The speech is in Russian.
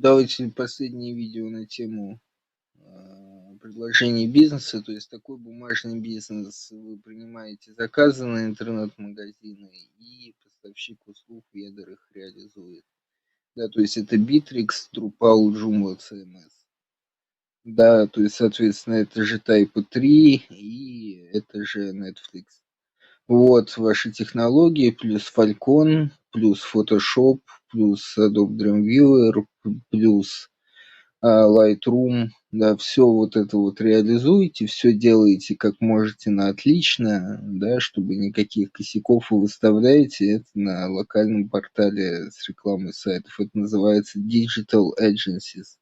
Давайте последнее видео на тему предложений бизнеса. То есть такой бумажный бизнес: вы принимаете заказы на интернет-магазины, и поставщик услуг ведор их реализует. Да, то есть это Bittrex, Drupal, Joomla, CMS. Да, то есть, соответственно, это же Type 3 и это же Netflix. Вот ваши технологии, плюс Falcon, плюс Photoshop, плюс Adobe Dreamweaver, плюс Lightroom, да, все вот это вот реализуете, все делаете как можете на отлично, да, чтобы никаких косяков, вы выставляете это на локальном портале с рекламой сайтов. Это называется Digital Agencies.